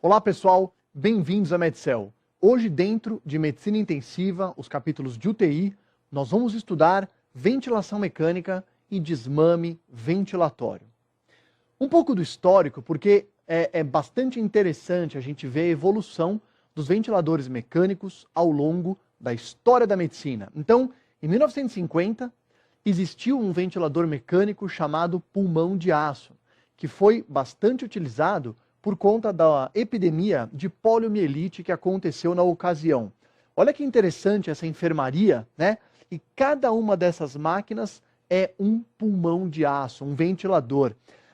Olá pessoal, bem-vindos a Medcel. Hoje, dentro de Medicina Intensiva, os capítulos de UTI, nós vamos estudar ventilação mecânica e desmame ventilatório. Um pouco do histórico, porque é bastante interessante a gente ver a evolução dos ventiladores mecânicos ao longo da história da medicina. Então, em 1950, existiu um ventilador mecânico chamado pulmão de aço, que foi bastante utilizado por conta da epidemia de poliomielite que aconteceu na ocasião. Olha que interessante essa enfermaria, né? E cada uma dessas máquinas é um pulmão de aço, um ventilador.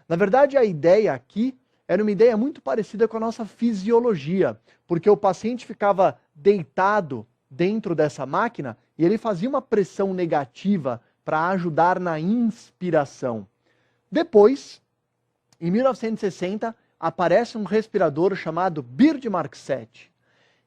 Na verdade, a ideia aqui era uma ideia muito parecida com a nossa fisiologia, porque o paciente ficava deitado dentro dessa máquina e ele fazia uma pressão negativa para ajudar na inspiração. Depois, em 1960, aparece um respirador chamado Bird-Mark 7.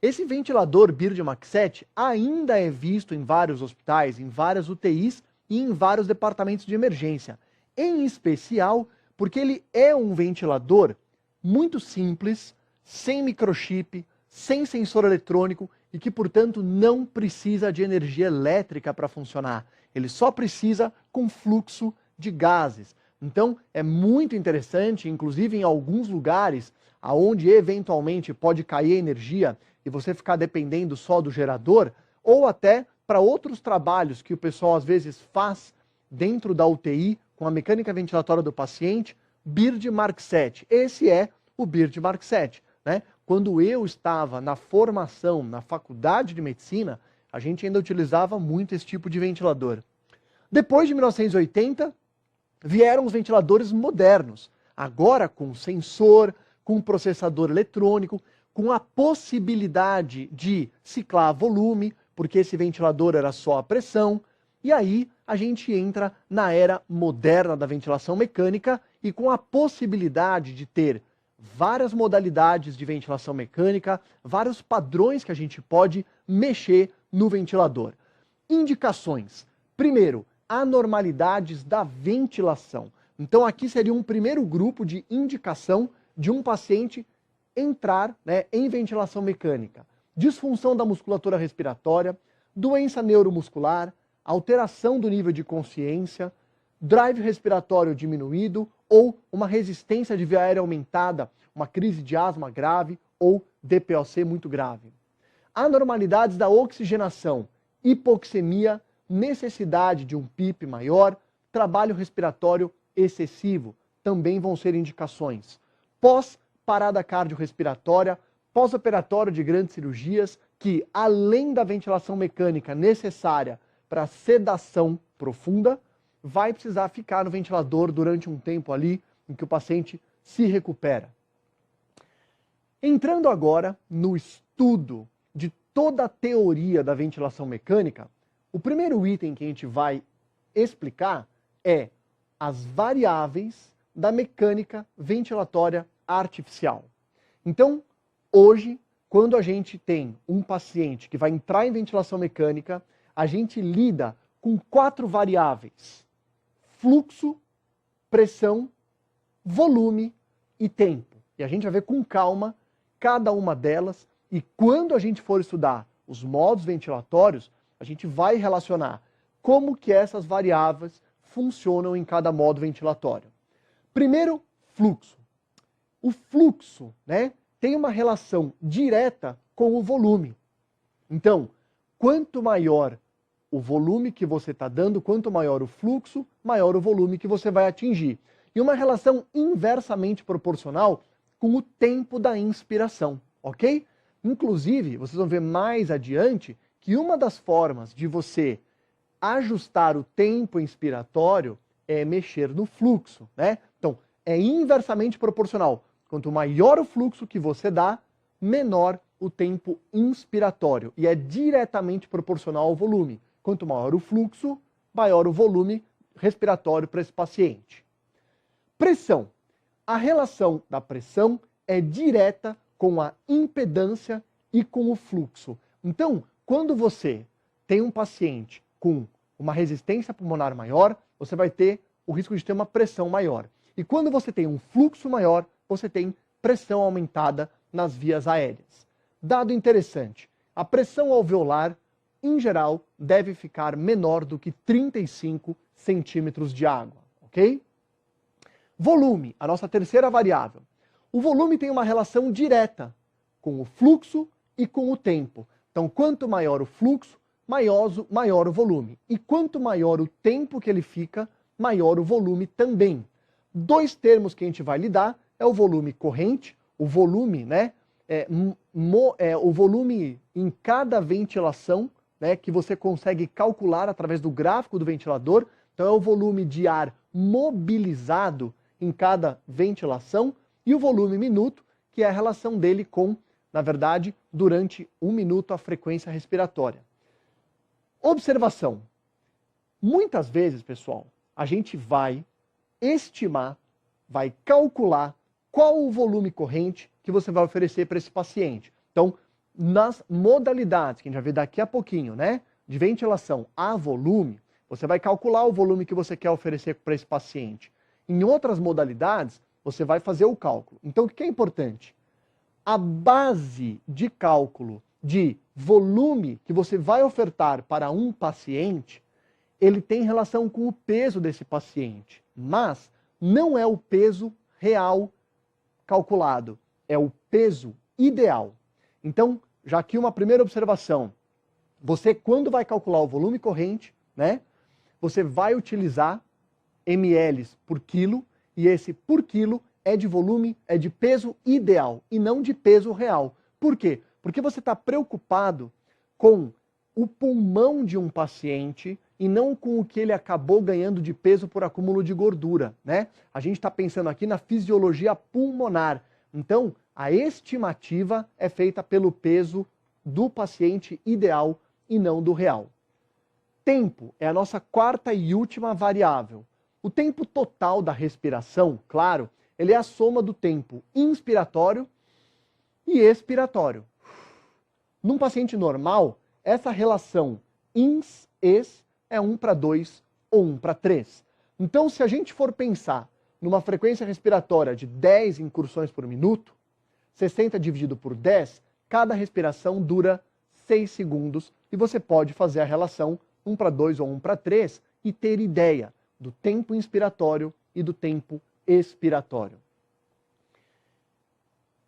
Esse ventilador Bird-Mark 7 ainda é visto em vários hospitais, em várias UTIs e em vários departamentos de emergência. Em especial porque ele é um ventilador muito simples, sem microchip, sem sensor eletrônico e que, portanto, não precisa de energia elétrica para funcionar. Ele só precisa com fluxo de gases. Então, é muito interessante, inclusive em alguns lugares, aonde eventualmente pode cair a energia e você ficar dependendo só do gerador, ou até para outros trabalhos que o pessoal às vezes faz dentro da UTI, com a mecânica ventilatória do paciente, Bird-Mark 7. Esse é o Bird-Mark 7. Né? Quando eu estava na formação, na faculdade de medicina, a gente ainda utilizava muito esse tipo de ventilador. Depois de 1980, vieram os ventiladores modernos, agora com sensor, com processador eletrônico, com a possibilidade de ciclar volume, porque esse ventilador era só a pressão, e aí a gente entra na era moderna da ventilação mecânica e com a possibilidade de ter várias modalidades de ventilação mecânica, vários padrões que a gente pode mexer no ventilador. Indicações. Primeiro, anormalidades da ventilação. Então aqui seria um primeiro grupo de indicação de um paciente entrar, né, em ventilação mecânica. Disfunção da musculatura respiratória, doença neuromuscular, alteração do nível de consciência, drive respiratório diminuído ou uma resistência de via aérea aumentada, uma crise de asma grave ou DPOC muito grave. Anormalidades da oxigenação, hipoxemia, necessidade de um PIP maior, trabalho respiratório excessivo, também vão ser indicações. Pós-parada cardiorrespiratória, pós-operatório de grandes cirurgias, que além da ventilação mecânica necessária para sedação profunda, vai precisar ficar no ventilador durante um tempo ali em que o paciente se recupera. Entrando agora no estudo de toda a teoria da ventilação mecânica, o primeiro item que a gente vai explicar é as variáveis da mecânica ventilatória artificial. Então, hoje, quando a gente tem um paciente que vai entrar em ventilação mecânica, a gente lida com 4 variáveis: fluxo, pressão, volume e tempo. E a gente vai ver com calma cada uma delas e quando a gente for estudar os modos ventilatórios, a gente vai relacionar como que essas variáveis funcionam em cada modo ventilatório. Primeiro, fluxo. O fluxo, né, tem uma relação direta com o volume. Então, quanto maior o volume que você está dando, quanto maior o fluxo, maior o volume que você vai atingir. E uma relação inversamente proporcional com o tempo da inspiração, ok? Inclusive, vocês vão ver mais adiante que uma das formas de você ajustar o tempo inspiratório é mexer no fluxo, né? Então, é inversamente proporcional. Quanto maior o fluxo que você dá, menor o tempo inspiratório. E é diretamente proporcional ao volume. Quanto maior o fluxo, maior o volume respiratório para esse paciente. Pressão. A relação da pressão é direta com a impedância e com o fluxo. Então, quando você tem um paciente com uma resistência pulmonar maior, você vai ter o risco de ter uma pressão maior. E quando você tem um fluxo maior, você tem pressão aumentada nas vias aéreas. Dado interessante, a pressão alveolar, em geral, deve ficar menor do que 35 centímetros de água, ok? Volume, a nossa terceira variável. O volume tem uma relação direta com o fluxo e com o tempo. Então, quanto maior o fluxo, maior o volume. E quanto maior o tempo que ele fica, maior o volume também. Dois termos que a gente vai lidar é o volume corrente, o volume, né? O volume em cada ventilação, né, que você consegue calcular através do gráfico do ventilador. Então é o volume de ar mobilizado em cada ventilação e o volume minuto, que é a relação dele com, na verdade, durante 1 minuto a frequência respiratória. Observação. Muitas vezes, pessoal, a gente vai estimar, vai calcular qual o volume corrente que você vai oferecer para esse paciente. Então, nas modalidades, que a gente vai ver daqui a pouquinho, né, de ventilação a volume, você vai calcular o volume que você quer oferecer para esse paciente. Em outras modalidades, você vai fazer o cálculo. Então, o que é importante? A base de cálculo de volume que você vai ofertar para um paciente, ele tem relação com o peso desse paciente, mas não é o peso real calculado, é o peso ideal. Então, já aqui uma primeira observação. Você, quando vai calcular o volume corrente, né, você vai utilizar ml por quilo, e esse por quilo é de volume, é de peso ideal, e não de peso real. Por quê? Porque você está preocupado com o pulmão de um paciente e não com o que ele acabou ganhando de peso por acúmulo de gordura, né? A gente está pensando aqui na fisiologia pulmonar. Então, a estimativa é feita pelo peso do paciente ideal e não do real. Tempo é a nossa quarta e última variável. O tempo total da respiração, claro, ele é a soma do tempo inspiratório e expiratório. Num paciente normal, essa relação ins-ex é 1:2 ou 1:3. Então, se a gente for pensar numa frequência respiratória de 10 incursões por minuto, 60 dividido por 10, cada respiração dura 6 segundos e você pode fazer a relação 1:2 ou 1:3 e ter ideia do tempo inspiratório e do tempo expiratório.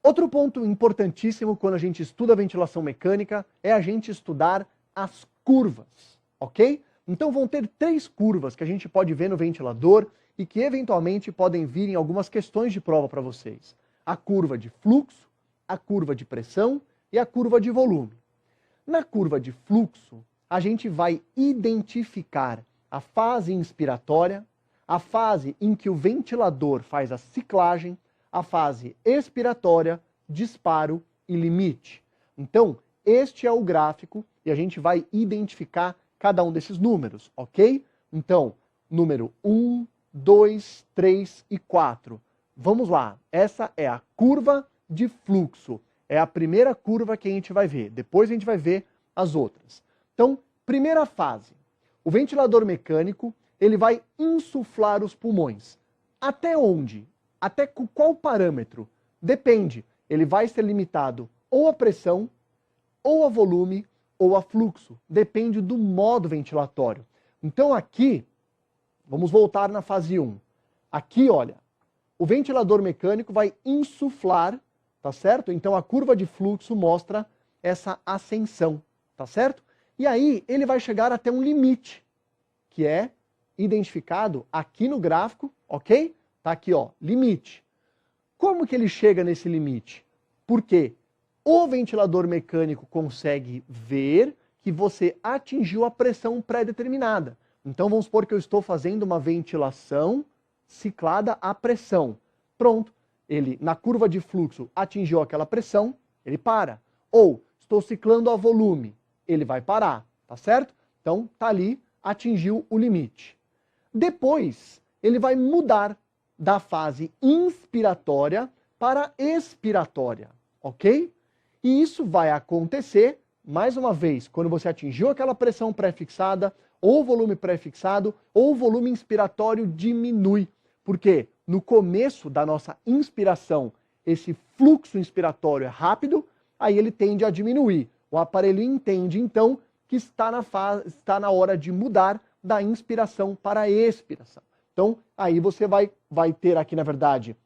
Outro ponto importantíssimo quando a gente estuda a ventilação mecânica é a gente estudar as curvas, ok? Então vão ter 3 curvas que a gente pode ver no ventilador e que eventualmente podem vir em algumas questões de prova para vocês. A curva de fluxo, a curva de pressão e a curva de volume. Na curva de fluxo, a gente vai identificar a fase inspiratória, a fase em que o ventilador faz a ciclagem, a fase expiratória, disparo e limite. Então, este é o gráfico e a gente vai identificar cada um desses números, ok? Então, número 1, 2, 3 e 4. Vamos lá, essa é a curva de fluxo. É a primeira curva que a gente vai ver, depois a gente vai ver as outras. Então, primeira fase. O ventilador mecânico, ele vai insuflar os pulmões. Até onde? Até qual parâmetro? Depende. Ele vai ser limitado ou a pressão, ou a volume, ou a fluxo. Depende do modo ventilatório. Então aqui, vamos voltar na fase 1. Aqui, olha, o ventilador mecânico vai insuflar, tá certo? Então a curva de fluxo mostra essa ascensão, tá certo? E aí ele vai chegar até um limite, que é identificado aqui no gráfico, ok? Tá aqui, ó, limite. Como que ele chega nesse limite? Porque o ventilador mecânico consegue ver que você atingiu a pressão pré-determinada. Então vamos supor que eu estou fazendo uma ventilação ciclada à pressão. Pronto, ele na curva de fluxo atingiu aquela pressão, ele para. Ou estou ciclando a volume, ele vai parar, tá certo? Então tá ali, atingiu o limite. Depois, ele vai mudar da fase inspiratória para expiratória, ok? E isso vai acontecer, mais uma vez, quando você atingiu aquela pressão pré-fixada, ou volume pré-fixado, ou o volume inspiratório diminui. Porque no começo da nossa inspiração, esse fluxo inspiratório é rápido, aí ele tende a diminuir. O aparelho entende, então, que está na hora de mudar da inspiração para a expiração. Então, aí você vai ter aqui, na verdade,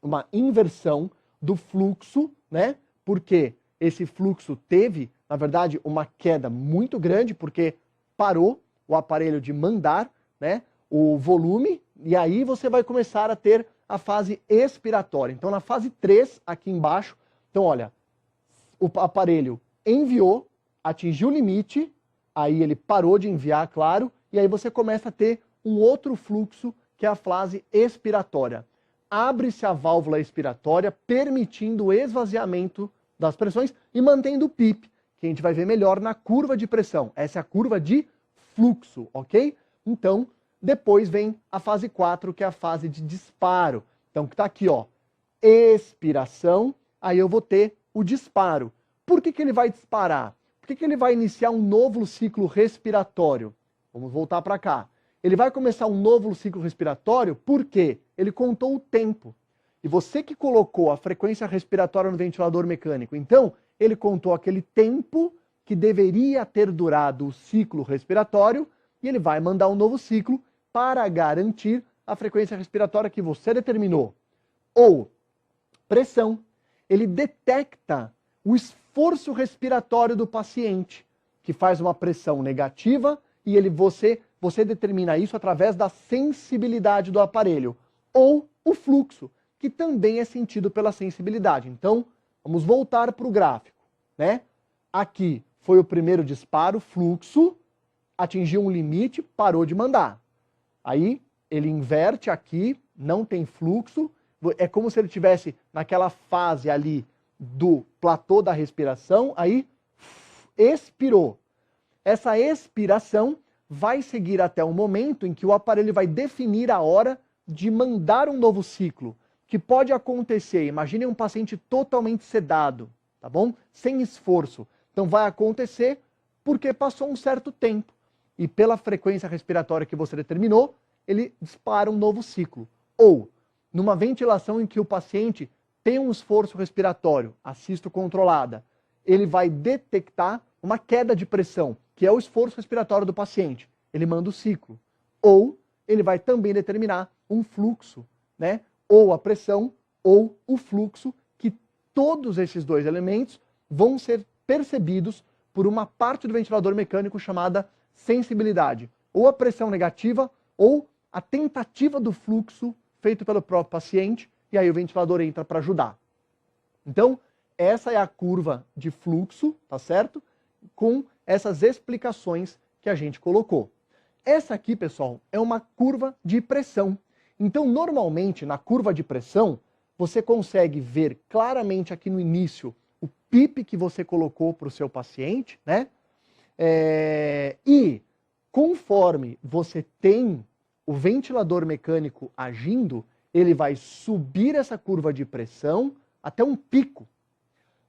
uma inversão do fluxo, né? Porque esse fluxo teve, na verdade, uma queda muito grande, porque parou o aparelho de mandar, né, o volume, e aí você vai começar a ter a fase expiratória. Então, na fase 3, aqui embaixo, então, olha, o aparelho enviou, atingiu o limite, aí ele parou de enviar, claro, e aí você começa a ter um outro fluxo, que é a fase expiratória. Abre-se a válvula expiratória, permitindo o esvaziamento das pressões e mantendo o PIP, que a gente vai ver melhor na curva de pressão. Essa é a curva de fluxo, ok? Então, depois vem a fase 4, que é a fase de disparo. Então, que está aqui, ó, expiração, aí eu vou ter o disparo. Por que ele vai disparar? Por que ele vai iniciar um novo ciclo respiratório? Vamos voltar para cá. Ele vai começar um novo ciclo respiratório porque ele contou o tempo. E você que colocou a frequência respiratória no ventilador mecânico, então ele contou aquele tempo que deveria ter durado o ciclo respiratório e ele vai mandar um novo ciclo para garantir a frequência respiratória que você determinou. Ou pressão. Ele detecta o esforço respiratório do paciente, que faz uma pressão negativa e você determina isso através da sensibilidade do aparelho. Ou o fluxo, que também é sentido pela sensibilidade. Então, vamos voltar para o gráfico, né? Aqui foi o primeiro disparo, fluxo, atingiu um limite, parou de mandar. Aí ele inverte aqui, não tem fluxo, é como se ele estivesse naquela fase ali do platô da respiração, aí expirou. Essa expiração vai seguir até o momento em que o aparelho vai definir a hora de mandar um novo ciclo, que pode acontecer, imagine um paciente totalmente sedado, tá bom? Sem esforço. Então vai acontecer porque passou um certo tempo e pela frequência respiratória que você determinou, ele dispara um novo ciclo. Ou numa ventilação em que o paciente tem um esforço respiratório, assisto controlada, ele vai detectar uma queda de pressão, que é o esforço respiratório do paciente. Ele manda o ciclo. Ou ele vai também determinar um fluxo, né? Ou a pressão, ou o fluxo, que todos esses dois elementos vão ser percebidos por uma parte do ventilador mecânico chamada sensibilidade. Ou a pressão negativa, ou a tentativa do fluxo feito pelo próprio paciente, e aí o ventilador entra para ajudar. Então, essa é a curva de fluxo, tá certo? Com essas explicações que a gente colocou. Essa aqui, pessoal, é uma curva de pressão. Então, normalmente, na curva de pressão, você consegue ver claramente aqui no início o PIP que você colocou para o seu paciente, né? E conforme você tem o ventilador mecânico agindo, ele vai subir essa curva de pressão até um pico.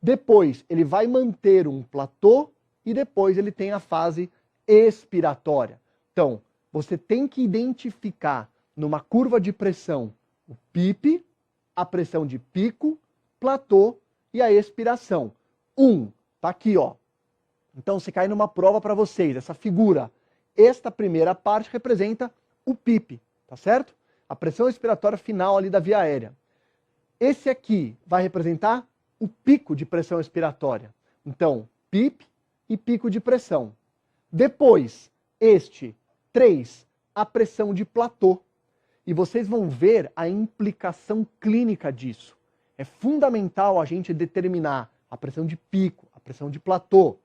Depois, ele vai manter um platô e depois ele tem a fase expiratória. Então, você tem que identificar numa curva de pressão o PIP, a pressão de pico, platô e a expiração. Tá aqui, ó. Então, se cair numa prova para vocês, essa figura, esta primeira parte representa o PIP, tá certo? A pressão expiratória final ali da via aérea. Esse aqui vai representar o pico de pressão expiratória. Então, PIP e pico de pressão. Depois, 3, a pressão de platô. E vocês vão ver a implicação clínica disso. É fundamental a gente determinar a pressão de pico, a pressão de platô.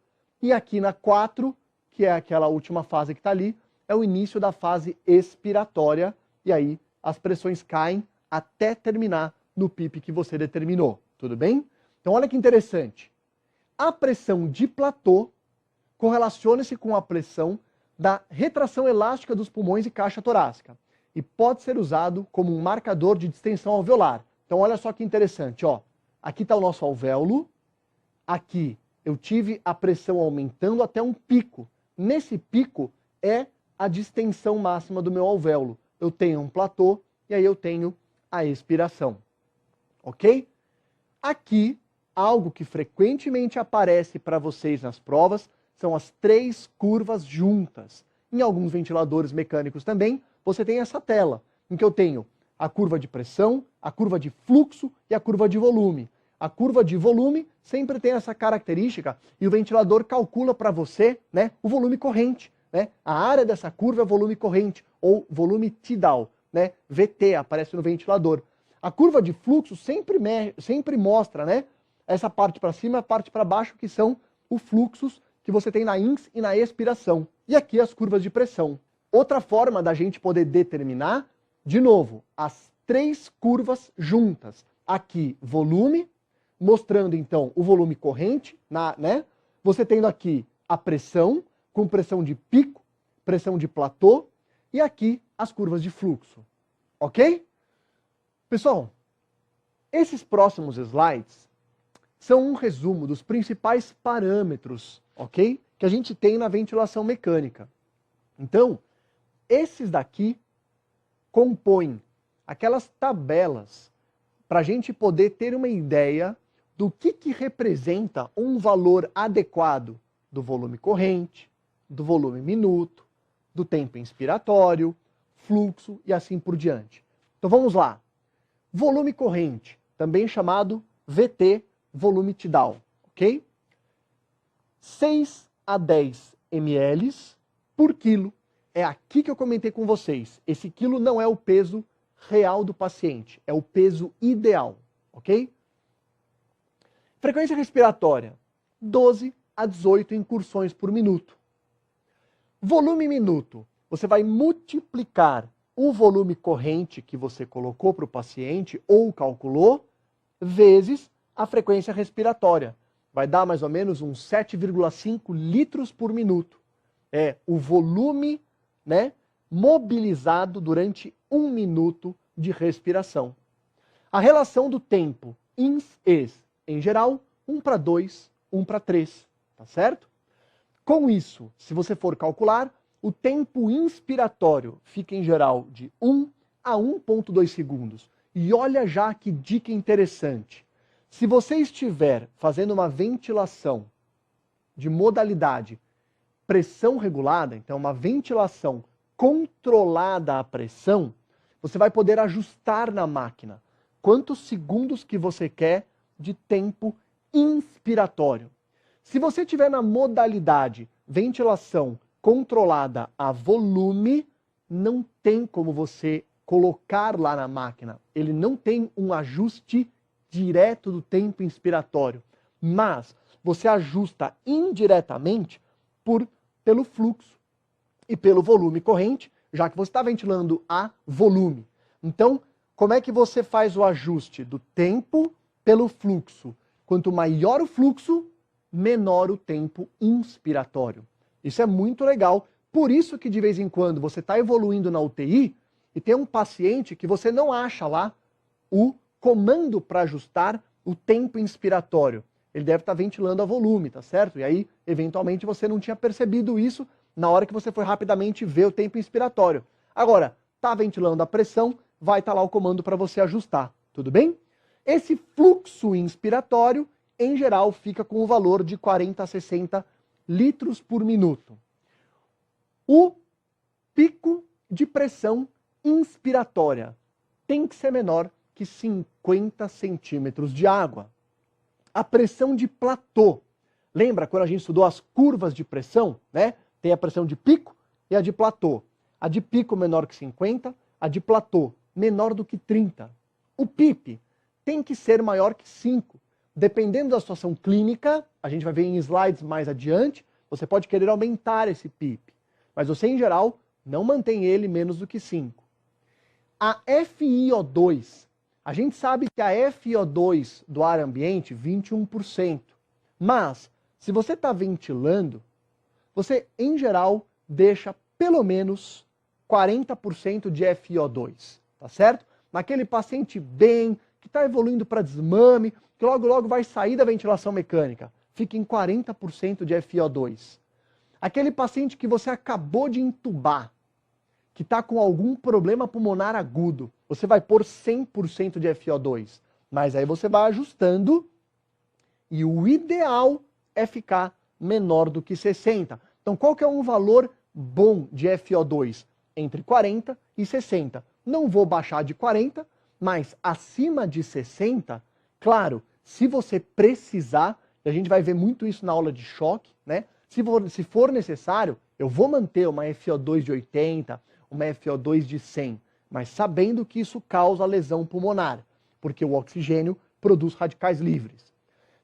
E aqui na 4, que é aquela última fase que está ali, é o início da fase expiratória. E aí as pressões caem até terminar no PIP que você determinou. Tudo bem? Então olha que interessante. A pressão de platô correlaciona-se com a pressão da retração elástica dos pulmões e caixa torácica. E pode ser usado como um marcador de distensão alveolar. Então olha só que interessante, ó. Aqui está o nosso alvéolo. Aqui eu tive a pressão aumentando até um pico. Nesse pico é a distensão máxima do meu alvéolo. Eu tenho um platô e aí eu tenho a expiração. Ok? Aqui, algo que frequentemente aparece para vocês nas provas são as 3 curvas juntas. Em alguns ventiladores mecânicos também, você tem essa tela, em que eu tenho a curva de pressão, a curva de fluxo e a curva de volume. A curva de volume sempre tem essa característica e o ventilador calcula para você, né, o volume corrente. Né? A área dessa curva é volume corrente, ou volume tidal, né? VT, aparece no ventilador. A curva de fluxo sempre mostra, né, essa parte para cima e a parte para baixo, que são os fluxos que você tem na ins e na expiração. E aqui as curvas de pressão. Outra forma da gente poder determinar, de novo, as 3 curvas juntas. Aqui, volume, mostrando então o volume corrente, né? Você tendo aqui a pressão, com pressão de pico, pressão de platô, e aqui as curvas de fluxo. Ok? Pessoal, esses próximos slides são um resumo dos principais parâmetros, ok? Que a gente tem na ventilação mecânica. Então, esses daqui compõem aquelas tabelas para a gente poder ter uma ideia do que representa um valor adequado do volume corrente, do volume minuto, do tempo inspiratório, fluxo e assim por diante. Então vamos lá. Volume corrente, também chamado VT, volume tidal, ok? 6 a 10 ml por quilo. É aqui que eu comentei com vocês. Esse quilo não é o peso real do paciente, é o peso ideal, ok? Frequência respiratória, 12 a 18 incursões por minuto. Volume minuto, você vai multiplicar o volume corrente que você colocou para o paciente ou calculou, vezes a frequência respiratória. Vai dar mais ou menos uns 7,5 litros por minuto. É o volume, né, mobilizado durante 1 minuto de respiração. A relação do tempo ins-ex, em geral, 1:2, 1:3, tá certo? Com isso, se você for calcular, o tempo inspiratório fica em geral de 1 a 1,2 segundos. E olha já que dica interessante. Se você estiver fazendo uma ventilação de modalidade pressão regulada, então uma ventilação controlada à pressão, você vai poder ajustar na máquina quantos segundos que você quer de tempo inspiratório. Se você estiver na modalidade ventilação controlada a volume, não tem como você colocar lá na máquina. Ele não tem um ajuste direto do tempo inspiratório, mas você ajusta indiretamente pelo fluxo e pelo volume corrente, já que você está ventilando a volume. Então, como é que você faz o ajuste do tempo pelo fluxo? Quanto maior o fluxo, menor o tempo inspiratório. Isso é muito legal. Por isso que de vez em quando você está evoluindo na UTI e tem um paciente que você não acha lá o comando para ajustar o tempo inspiratório. Ele deve estar ventilando a volume, tá certo? E aí, eventualmente, você não tinha percebido isso na hora que você foi rapidamente ver o tempo inspiratório. Agora, está ventilando a pressão, vai estar lá o comando para você ajustar, tudo bem? Esse fluxo inspiratório, em geral, fica com o valor de 40 a 60 litros por minuto. O pico de pressão inspiratória tem que ser menor que 50 centímetros de água. A pressão de platô. Lembra quando a gente estudou as curvas de pressão, né? Tem a pressão de pico e a de platô. A de pico menor que 50, a de platô menor do que 30. O PIP tem que ser maior que 5. Dependendo da situação clínica, a gente vai ver em slides mais adiante, você pode querer aumentar esse PIP. Mas você, em geral, não mantém ele menos do que 5. A FiO2, a gente sabe que a FiO2 do ar ambiente, 21%. Mas, se você está ventilando, você, em geral, deixa pelo menos 40% de FiO2, tá certo? Naquele paciente bem, que está evoluindo para desmame, que logo vai sair da ventilação mecânica, fica em 40% de FiO2. Aquele paciente que você acabou de entubar, que está com algum problema pulmonar agudo, você vai pôr 100% de FiO2. Mas aí você vai ajustando e o ideal é ficar menor do que 60. Então qual que é um valor bom de FO2? Entre 40 e 60. Não vou baixar de 40, mas acima de 60, claro, se você precisar, e a gente vai ver muito isso na aula de choque, né? Se for necessário, eu vou manter uma FO2 de 80, uma FO2 de 100, mas sabendo que isso causa lesão pulmonar, porque o oxigênio produz radicais livres.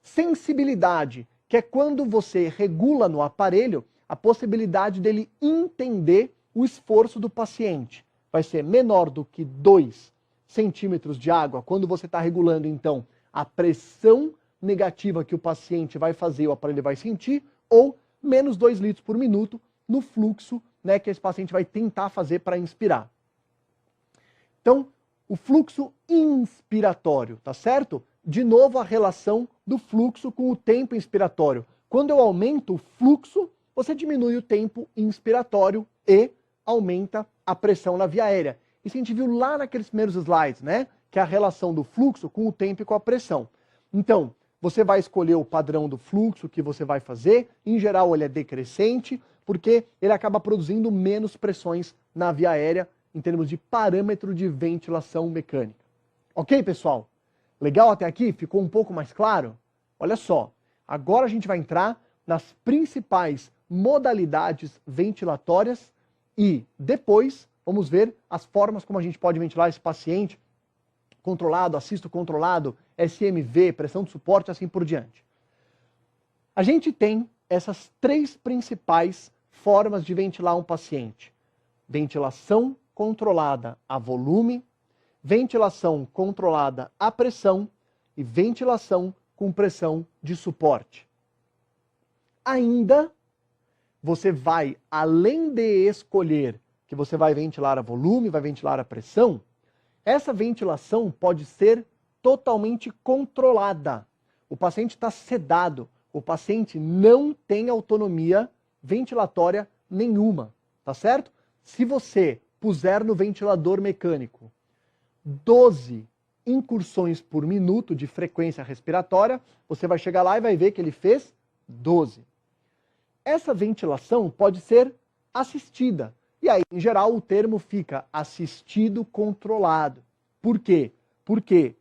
Sensibilidade, que é quando você regula no aparelho a possibilidade dele entender o esforço do paciente. Vai ser menor do que 2 centímetros de água, quando você está regulando, então, a pressão negativa que o paciente vai fazer, o aparelho vai sentir, ou menos 2 litros por minuto no fluxo, né, que esse paciente vai tentar fazer para inspirar. Então, o fluxo inspiratório, tá certo? De novo, a relação do fluxo com o tempo inspiratório. Quando eu aumento o fluxo, você diminui o tempo inspiratório e aumenta a pressão na via aérea. Isso a gente viu lá naqueles primeiros slides, né? Que é a relação do fluxo com o tempo e com a pressão. Então, você vai escolher o padrão do fluxo que você vai fazer. Em geral, ele é decrescente, porque ele acaba produzindo menos pressões na via aérea em termos de parâmetro de ventilação mecânica. Ok, pessoal? Legal até aqui? Ficou um pouco mais claro? Olha só, agora a gente vai entrar nas principais modalidades ventilatórias e depois vamos ver as formas como a gente pode ventilar esse paciente controlado, assisto controlado, SMV, pressão de suporte, assim por diante. A gente tem essas 3 principais formas de ventilar um paciente. Ventilação controlada a volume, ventilação controlada a pressão e ventilação com pressão de suporte. Ainda, você vai, além de escolher que você vai ventilar a volume, vai ventilar a pressão, essa ventilação pode ser totalmente controlada. O paciente está sedado, o paciente não tem autonomia ventilatória nenhuma, tá certo? Se você puser no ventilador mecânico 12 incursões por minuto de frequência respiratória, você vai chegar lá e vai ver que ele fez 12. Essa ventilação pode ser assistida. E aí, em geral, o termo fica assistido controlado. Por quê? Porque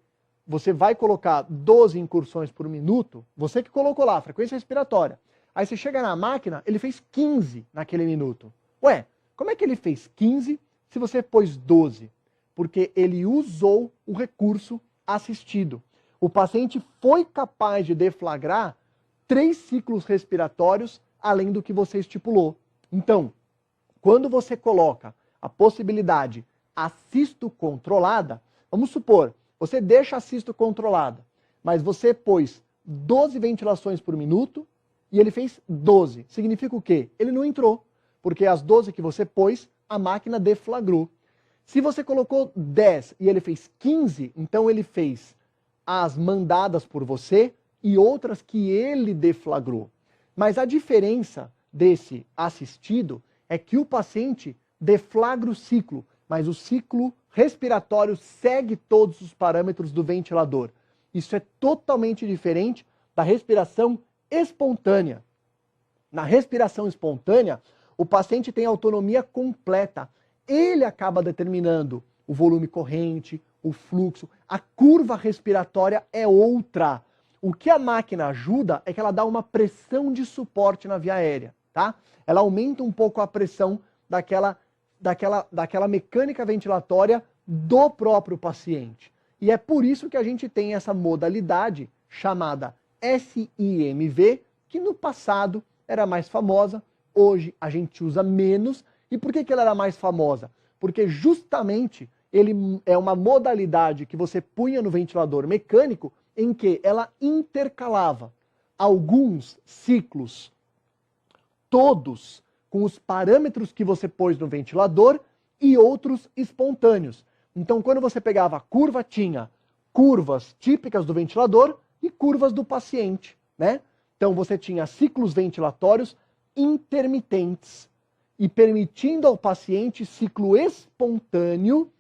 você vai colocar 12 incursões por minuto, você que colocou lá, frequência respiratória. Aí você chega na máquina, ele fez 15 naquele minuto. Ué, como é que ele fez 15 se você pôs 12? Porque ele usou o recurso assistido. O paciente foi capaz de deflagrar 3 ciclos respiratórios além do que você estipulou. Então, quando você coloca a possibilidade assisto controlada, vamos supor, você deixa assisto controlada, mas você pôs 12 ventilações por minuto e ele fez 12. Significa o quê? Ele não entrou, porque as 12 que você pôs, a máquina deflagrou. Se você colocou 10 e ele fez 15, então ele fez as mandadas por você e outras que ele deflagrou. Mas a diferença desse assistido é que o paciente deflagra o ciclo, mas o ciclo respiratório segue todos os parâmetros do ventilador. Isso é totalmente diferente da respiração espontânea. Na respiração espontânea, o paciente tem autonomia completa. Ele acaba determinando o volume corrente, o fluxo, a curva respiratória é outra. O que a máquina ajuda é que ela dá uma pressão de suporte na via aérea, tá? Ela aumenta um pouco a pressão daquela mecânica ventilatória do próprio paciente. E é por isso que a gente tem essa modalidade chamada SIMV, que no passado era mais famosa, hoje a gente usa menos. E por que ela era mais famosa? Porque justamente ele é uma modalidade que você punha no ventilador mecânico em que ela intercalava alguns ciclos, todos com os parâmetros que você pôs no ventilador e outros espontâneos. Então, quando você pegava a curva, tinha curvas típicas do ventilador e curvas do paciente, né? Então, você tinha ciclos ventilatórios intermitentes e permitindo ao paciente ciclo espontâneo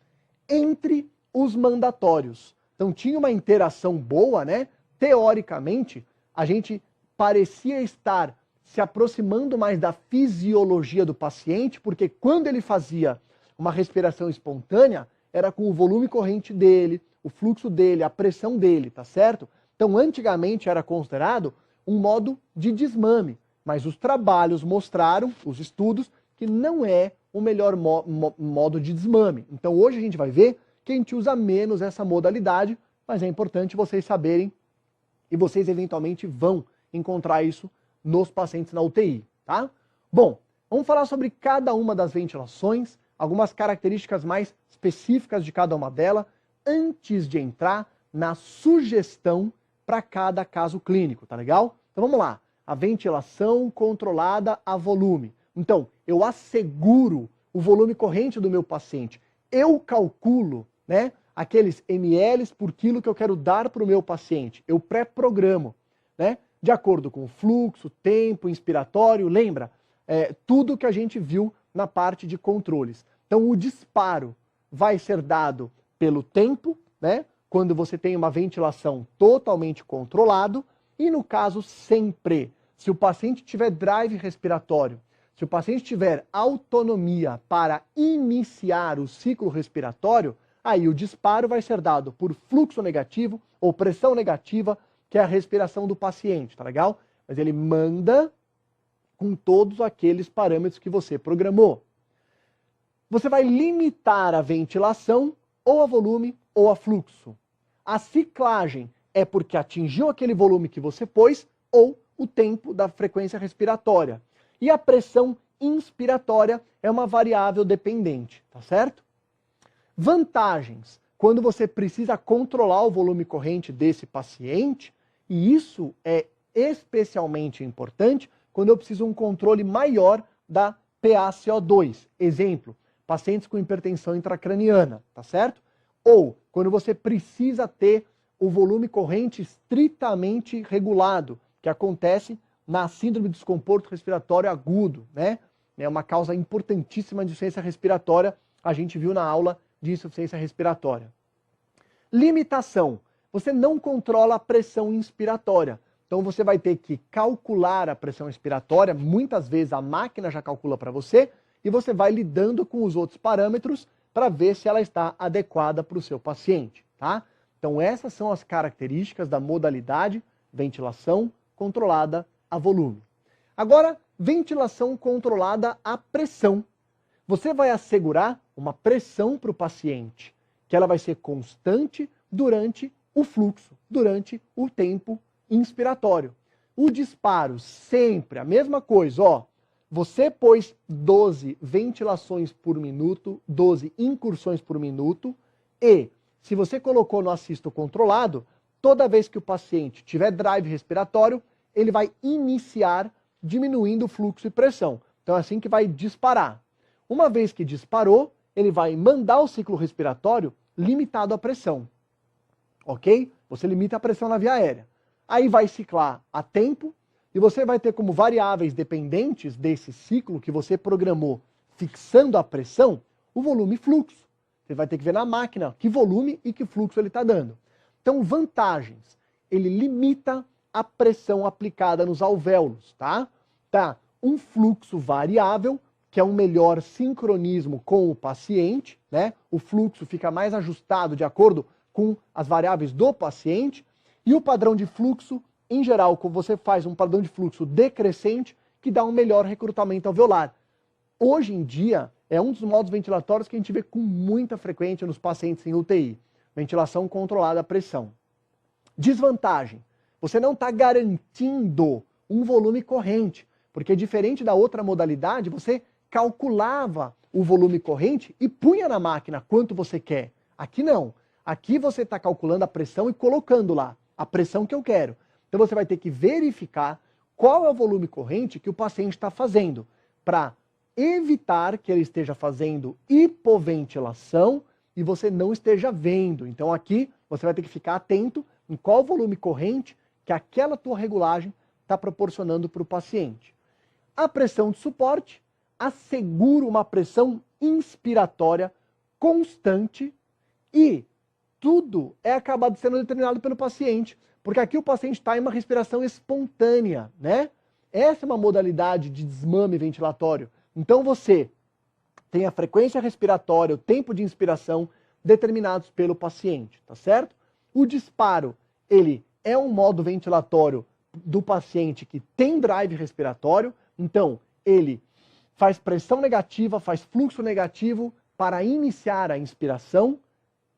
entre os mandatórios. Então tinha uma interação boa, né? Teoricamente, a gente parecia estar se aproximando mais da fisiologia do paciente, porque quando ele fazia uma respiração espontânea, era com o volume corrente dele, o fluxo dele, a pressão dele, tá certo? Então antigamente era considerado um modo de desmame, mas os trabalhos mostraram, os estudos, que não é o melhor modo de desmame. Então hoje a gente vai ver que a gente usa menos essa modalidade, mas é importante vocês saberem e vocês eventualmente vão encontrar isso nos pacientes na UTI, tá? Bom, vamos falar sobre cada uma das ventilações, algumas características mais específicas de cada uma delas, antes de entrar na sugestão para cada caso clínico, tá legal? Então vamos lá, a ventilação controlada a volume. Então, eu asseguro o volume corrente do meu paciente, eu calculo, né, aqueles ml por quilo que eu quero dar para o meu paciente, eu pré-programo, né? De acordo com o fluxo, tempo, inspiratório, lembra? Tudo que a gente viu na parte de controles. Então o disparo vai ser dado pelo tempo, né? Quando você tem uma ventilação totalmente controlado, e no caso sempre, se o paciente tiver drive respiratório, se o paciente tiver autonomia para iniciar o ciclo respiratório, aí o disparo vai ser dado por fluxo negativo ou pressão negativa, que é a respiração do paciente, tá legal? Mas ele manda com todos aqueles parâmetros que você programou. Você vai limitar a ventilação ou a volume ou a fluxo. A ciclagem é porque atingiu aquele volume que você pôs ou o tempo da frequência respiratória. E a pressão inspiratória é uma variável dependente, tá certo? Vantagens. Quando você precisa controlar o volume corrente desse paciente, e isso é especialmente importante quando eu preciso de um controle maior da PaCO2. Exemplo, pacientes com hipertensão intracraniana, tá certo? Ou quando você precisa ter o volume corrente estritamente regulado, que acontece na síndrome de desconforto respiratório agudo, né? É uma causa importantíssima de insuficiência respiratória, a gente viu na aula de insuficiência respiratória. Limitação. Você não controla a pressão inspiratória. Então você vai ter que calcular a pressão inspiratória, muitas vezes a máquina já calcula para você, e você vai lidando com os outros parâmetros para ver se ela está adequada para o seu paciente, tá? Então essas são as características da modalidade ventilação controlada a volume. Agora, ventilação controlada a pressão. Você vai assegurar uma pressão para o paciente, que ela vai ser constante durante o fluxo, durante o tempo inspiratório. O disparo, sempre a mesma coisa, ó. Você pôs 12 ventilações por minuto, 12 incursões por minuto, e se você colocou no assisto controlado, toda vez que o paciente tiver drive respiratório, ele vai iniciar diminuindo o fluxo e pressão. Então é assim que vai disparar. Uma vez que disparou, ele vai mandar o ciclo respiratório limitado à pressão. Ok? Você limita a pressão na via aérea. Aí vai ciclar a tempo e você vai ter como variáveis dependentes desse ciclo que você programou fixando a pressão, o volume e fluxo. Você vai ter que ver na máquina que volume e que fluxo ele está dando. Então, vantagens. Ele limita a pressão aplicada nos alvéolos, tá? Tá um fluxo variável, que é um melhor sincronismo com o paciente, né? O fluxo fica mais ajustado de acordo com as variáveis do paciente, e o padrão de fluxo, em geral, quando você faz um padrão de fluxo decrescente, que dá um melhor recrutamento alveolar. Hoje em dia, é um dos modos ventilatórios que a gente vê com muita frequência nos pacientes em UTI. Ventilação controlada à pressão. Desvantagem. Você não está garantindo um volume corrente, porque diferente da outra modalidade, você calculava o volume corrente e punha na máquina quanto você quer. Aqui não. Aqui você está calculando a pressão e colocando lá a pressão que eu quero. Então você vai ter que verificar qual é o volume corrente que o paciente está fazendo, para evitar que ele esteja fazendo hipoventilação e você não esteja vendo. Então aqui você vai ter que ficar atento em qual volume corrente que aquela tua regulagem está proporcionando para o paciente. A pressão de suporte assegura uma pressão inspiratória constante e tudo é acabado sendo determinado pelo paciente, porque aqui o paciente está em uma respiração espontânea, né? Essa é uma modalidade de desmame ventilatório. Então você tem a frequência respiratória, o tempo de inspiração determinados pelo paciente, tá certo? O disparo, ele é um modo ventilatório do paciente que tem drive respiratório, então ele faz pressão negativa, faz fluxo negativo para iniciar a inspiração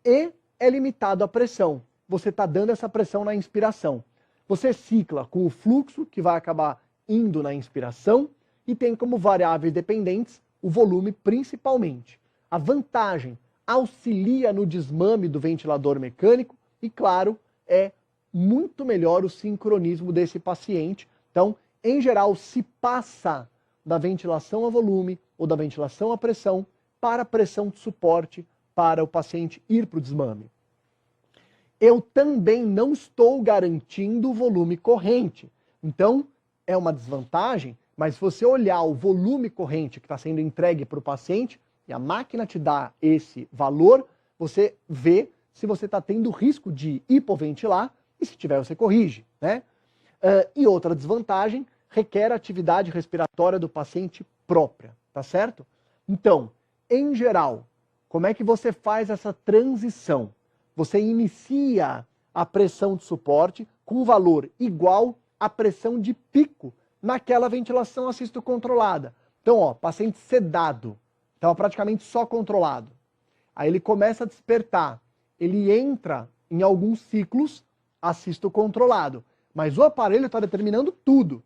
e é limitado à pressão. Você está dando essa pressão na inspiração. Você cicla com o fluxo, que vai acabar indo na inspiração, e tem como variáveis dependentes o volume principalmente. A vantagem auxilia no desmame do ventilador mecânico e, claro, é muito melhor o sincronismo desse paciente. Então, em geral, se passa da ventilação a volume ou da ventilação a pressão para a pressão de suporte para o paciente ir para o desmame. Eu também não estou garantindo o volume corrente. Então, é uma desvantagem, mas se você olhar o volume corrente que está sendo entregue para o paciente, e a máquina te dá esse valor, você vê se você está tendo risco de hipoventilar, e se tiver você corrige, né? E outra desvantagem, requer atividade respiratória do paciente própria, tá certo? Então, em geral, como é que você faz essa transição? Você inicia a pressão de suporte com valor igual à pressão de pico naquela ventilação assisto controlada. Então, ó, paciente sedado, estava praticamente só controlado. Aí ele começa a despertar, ele entra em alguns ciclos assisto controlado, mas o aparelho está determinando tudo.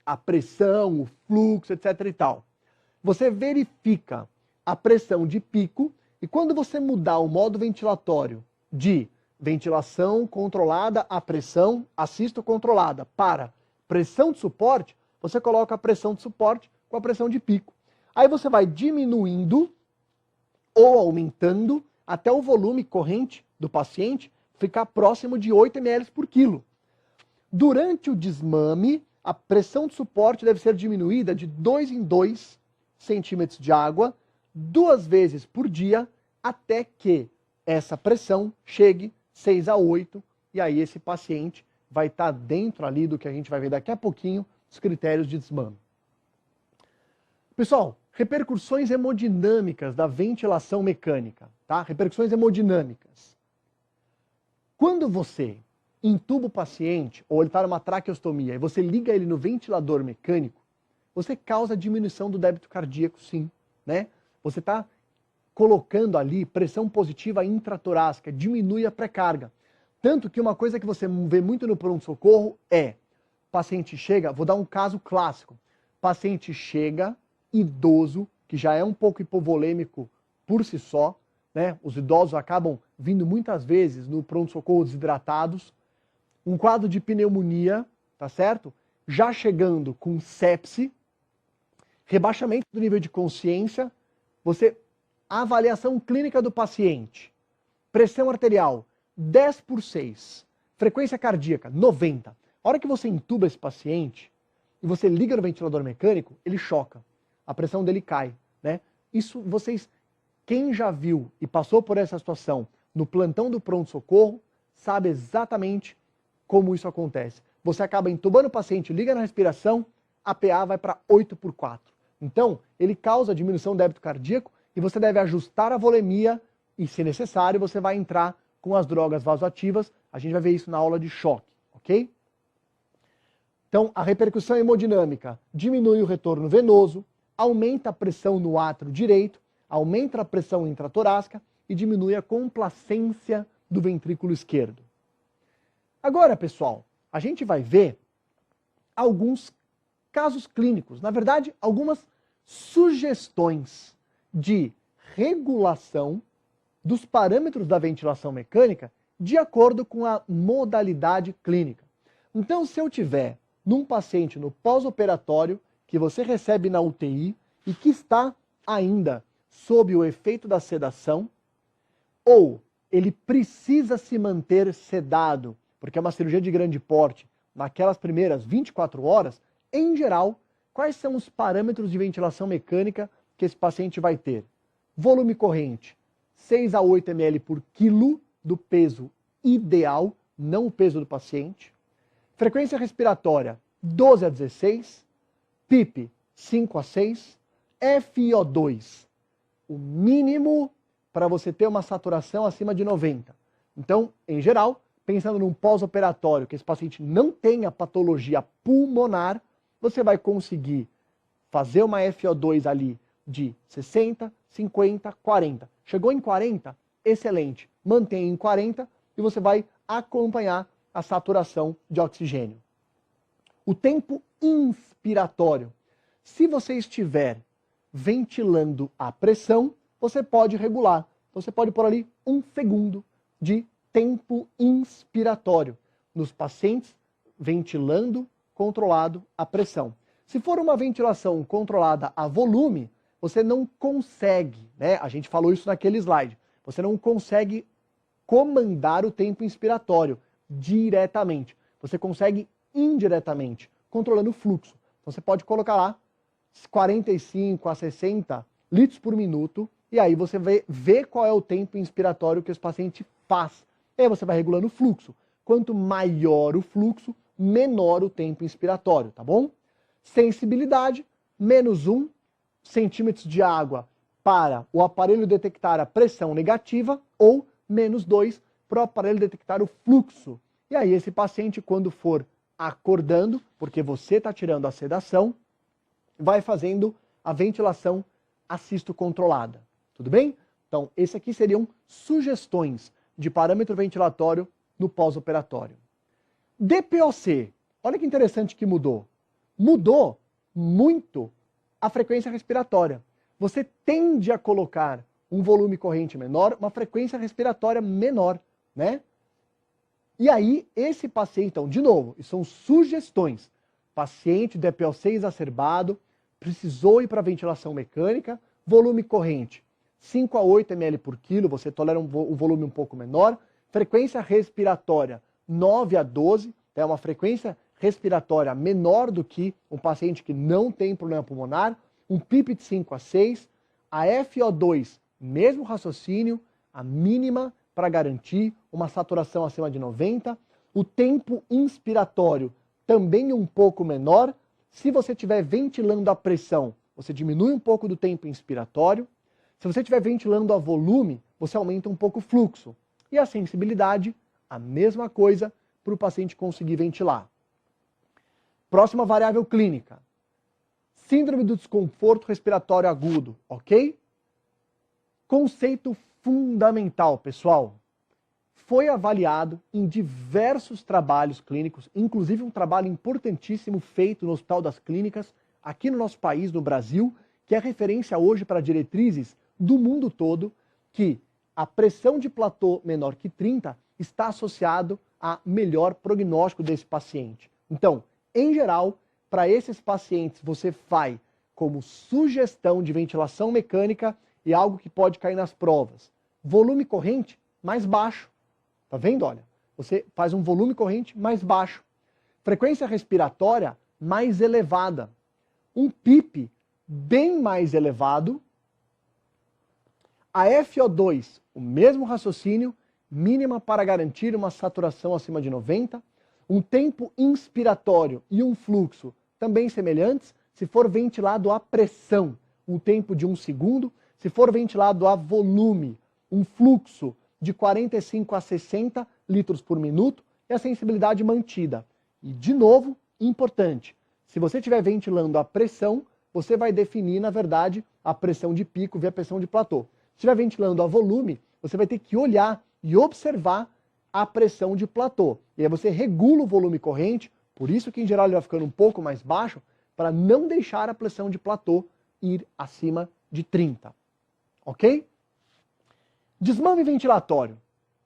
A pressão, o fluxo, etc e tal. Você verifica a pressão de pico e quando você mudar o modo ventilatório de ventilação controlada a pressão assisto controlada para pressão de suporte, você coloca a pressão de suporte com a pressão de pico. Aí você vai diminuindo ou aumentando até o volume corrente do paciente ficar próximo de 8 ml por quilo. Durante o desmame, a pressão de suporte deve ser diminuída de 2 em 2 centímetros de água, 2 vezes por dia, até que essa pressão chegue 6 a 8, e aí esse paciente vai estar dentro ali do que a gente vai ver daqui a pouquinho, os critérios de desmame. Pessoal, repercussões hemodinâmicas da ventilação mecânica, tá? Repercussões hemodinâmicas. Quando você intuba o paciente, ou ele está numa traqueostomia, e você liga ele no ventilador mecânico, você causa diminuição do débito cardíaco, sim, né? Você está colocando ali pressão positiva intratorácica, diminui a pré-carga. Tanto que uma coisa que você vê muito no pronto-socorro é, paciente chega, vou dar um caso clássico, paciente chega, idoso, que já é um pouco hipovolêmico por si só, né? Os idosos acabam vindo muitas vezes no pronto-socorro desidratados, um quadro de pneumonia, tá certo? Já chegando com sepse, rebaixamento do nível de consciência, a avaliação clínica do paciente, pressão arterial 10/6, frequência cardíaca 90. A hora que você intuba esse paciente e você liga no ventilador mecânico, ele choca, a pressão dele cai, né? Isso quem já viu e passou por essa situação no plantão do pronto-socorro, sabe exatamente como isso acontece. Você acaba entubando o paciente, liga na respiração, a PA vai para 8/4. Então, ele causa diminuição do débito cardíaco e você deve ajustar a volemia e, se necessário, você vai entrar com as drogas vasoativas. A gente vai ver isso na aula de choque, ok? Então, a repercussão hemodinâmica diminui o retorno venoso, aumenta a pressão no átrio direito, aumenta a pressão intratorácica e diminui a complacência do ventrículo esquerdo. Agora, pessoal, a gente vai ver alguns casos clínicos, na verdade, algumas sugestões de regulação dos parâmetros da ventilação mecânica de acordo com a modalidade clínica. Então, se eu tiver num paciente no pós-operatório que você recebe na UTI e que está ainda sob o efeito da sedação, ou ele precisa se manter sedado, porque é uma cirurgia de grande porte, naquelas primeiras 24 horas, em geral, quais são os parâmetros de ventilação mecânica que esse paciente vai ter? Volume corrente, 6 a 8 ml por quilo, do peso ideal, não o peso do paciente. Frequência respiratória 12 a 16, PIP 5 a 6, FiO2, o mínimo para você ter uma saturação acima de 90. Então, em geral, pensando num pós-operatório, que esse paciente não tenha patologia pulmonar, você vai conseguir fazer uma FiO2 ali de 60, 50, 40. Chegou em 40, excelente. Mantém em 40 e você vai acompanhar a saturação de oxigênio. O tempo inspiratório. Se você estiver ventilando a pressão, você pode regular. Então, você pode pôr ali 1 segundo de tempo inspiratório nos pacientes ventilando controlado a pressão. Se for uma ventilação controlada a volume, você não consegue, né? A gente falou isso naquele slide. Você não consegue comandar o tempo inspiratório diretamente. Você consegue indiretamente, controlando o fluxo. Então você pode colocar lá 45 a 60 litros por minuto e aí você vê qual é o tempo inspiratório que esse paciente faz. E aí você vai regulando o fluxo. Quanto maior o fluxo, menor o tempo inspiratório, tá bom? Sensibilidade, -1 centímetros de água para o aparelho detectar a pressão negativa ou -2 para o aparelho detectar o fluxo. E aí esse paciente, quando for acordando, porque você está tirando a sedação, vai fazendo a ventilação assisto controlada. Tudo bem? Então, esses aqui seriam sugestões de parâmetro ventilatório no pós-operatório. DPOC, olha que interessante que mudou. Mudou muito a frequência respiratória. Você tende a colocar um volume corrente menor, uma frequência respiratória menor, né? E aí, esse paciente, então, de novo, isso são sugestões. Paciente DPOC exacerbado, precisou ir para ventilação mecânica, volume corrente 5 a 8 ml por quilo, você tolera um volume um pouco menor, frequência respiratória 9 a 12, é uma frequência respiratória menor do que um paciente que não tem problema pulmonar, um PIP de 5 a 6, a FiO2, mesmo raciocínio, a mínima para garantir uma saturação acima de 90, o tempo inspiratório também um pouco menor. Se você estiver ventilando a pressão, você diminui um pouco do tempo inspiratório. Se você estiver ventilando a volume, você aumenta um pouco o fluxo. E a sensibilidade, a mesma coisa para o paciente conseguir ventilar. Próxima variável clínica. Síndrome do desconforto respiratório agudo, ok? Conceito fundamental, pessoal. Foi avaliado em diversos trabalhos clínicos, inclusive um trabalho importantíssimo feito no Hospital das Clínicas, aqui no nosso país, no Brasil, que é referência hoje para diretrizes do mundo todo, que a pressão de platô menor que 30 está associado a melhor prognóstico desse paciente. Então, em geral, para esses pacientes, você faz como sugestão de ventilação mecânica e algo que pode cair nas provas. Volume corrente mais baixo. Tá vendo? Olha, você faz um volume corrente mais baixo. Frequência respiratória mais elevada. Um PIP bem mais elevado. A FiO2, o mesmo raciocínio, mínima para garantir uma saturação acima de 90. Um tempo inspiratório e um fluxo também semelhantes. Se for ventilado a pressão, um tempo de 1 segundo. Se for ventilado a volume, um fluxo de 45 a 60 litros por minuto e a sensibilidade mantida. E, de novo, importante, se você estiver ventilando a pressão, você vai definir, na verdade, a pressão de pico via a pressão de platô. Se estiver ventilando a volume, você vai ter que olhar e observar a pressão de platô. E aí você regula o volume corrente, por isso que em geral ele vai ficando um pouco mais baixo, para não deixar a pressão de platô ir acima de 30. Ok? Desmame ventilatório.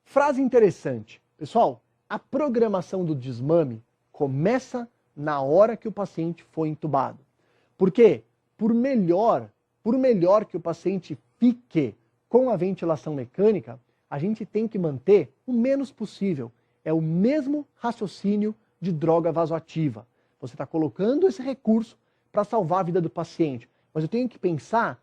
Frase interessante. Pessoal, a programação do desmame começa na hora que o paciente foi entubado. Porque, por melhor que o paciente fique com a ventilação mecânica, a gente tem que manter o menos possível. É o mesmo raciocínio de droga vasoativa. Você está colocando esse recurso para salvar a vida do paciente. Mas eu tenho que pensar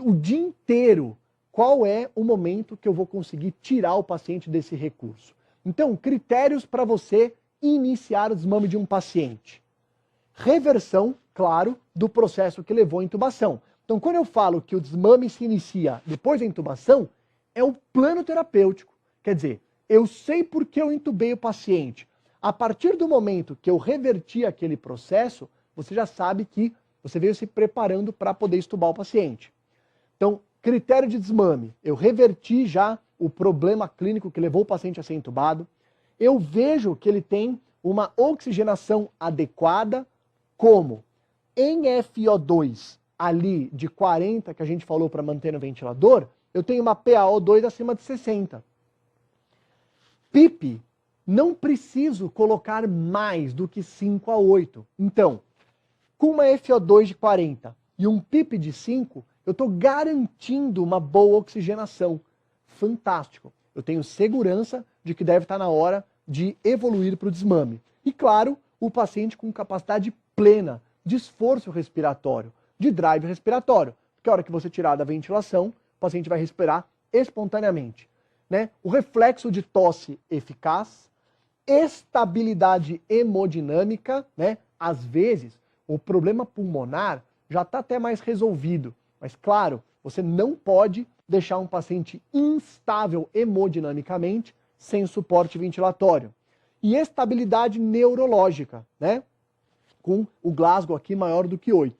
o dia inteiro qual é o momento que eu vou conseguir tirar o paciente desse recurso. Então, critérios para você iniciar o desmame de um paciente. Reversão, claro, do processo que levou à intubação. Então, quando eu falo que o desmame se inicia depois da intubação, é o plano terapêutico. Quer dizer, eu sei por que eu intubei o paciente. A partir do momento que eu reverti aquele processo, você já sabe que você veio se preparando para poder extubar o paciente. Então, critério de desmame, eu reverti já o problema clínico que levou o paciente a ser intubado. Eu vejo que ele tem uma oxigenação adequada, como em FiO2 ali de 40, que a gente falou para manter no ventilador, eu tenho uma PaO2 acima de 60. PIP, não preciso colocar mais do que 5 a 8. Então, com uma FiO2 de 40 e um PIP de 5, eu estou garantindo uma boa oxigenação. Fantástico. Eu tenho segurança de que deve estar na hora de evoluir para o desmame. E claro, o paciente com capacidade plena de esforço respiratório, de drive respiratório. Porque a hora que você tirar da ventilação, o paciente vai respirar espontaneamente. Né? O reflexo de tosse eficaz, estabilidade hemodinâmica, né? Às vezes o problema pulmonar já está até mais resolvido, mas claro, você não pode deixar um paciente instável hemodinamicamente sem suporte ventilatório. E estabilidade neurológica, né? Com o Glasgow aqui maior do que 8.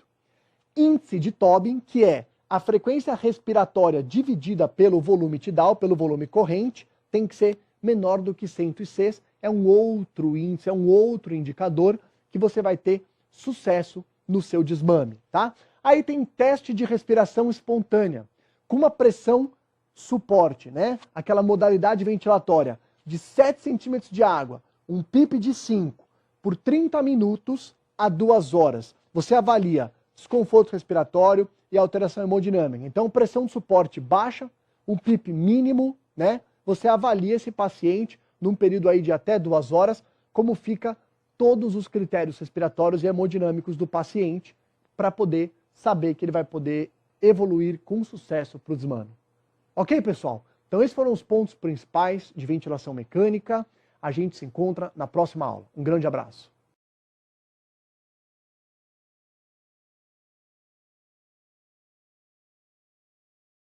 Índice de Tobin, que é a frequência respiratória dividida pelo volume tidal, pelo volume corrente, tem que ser menor do que 106. É um outro índice, é um outro indicador que você vai ter sucesso no seu desmame, tá? Aí tem teste de respiração espontânea, com uma pressão suporte, né? Aquela modalidade ventilatória de 7 centímetros de água, um PIP de 5, por 30 minutos a 2 horas. Você avalia desconforto respiratório e alteração hemodinâmica. Então, pressão de suporte baixa, um PIP mínimo, né? Você avalia esse paciente num período aí de até 2 horas, como fica todos os critérios respiratórios e hemodinâmicos do paciente, para poder saber que ele vai poder evoluir com sucesso para o desmame. Ok, pessoal? Então esses foram os pontos principais de ventilação mecânica. A gente se encontra na próxima aula. Um grande abraço.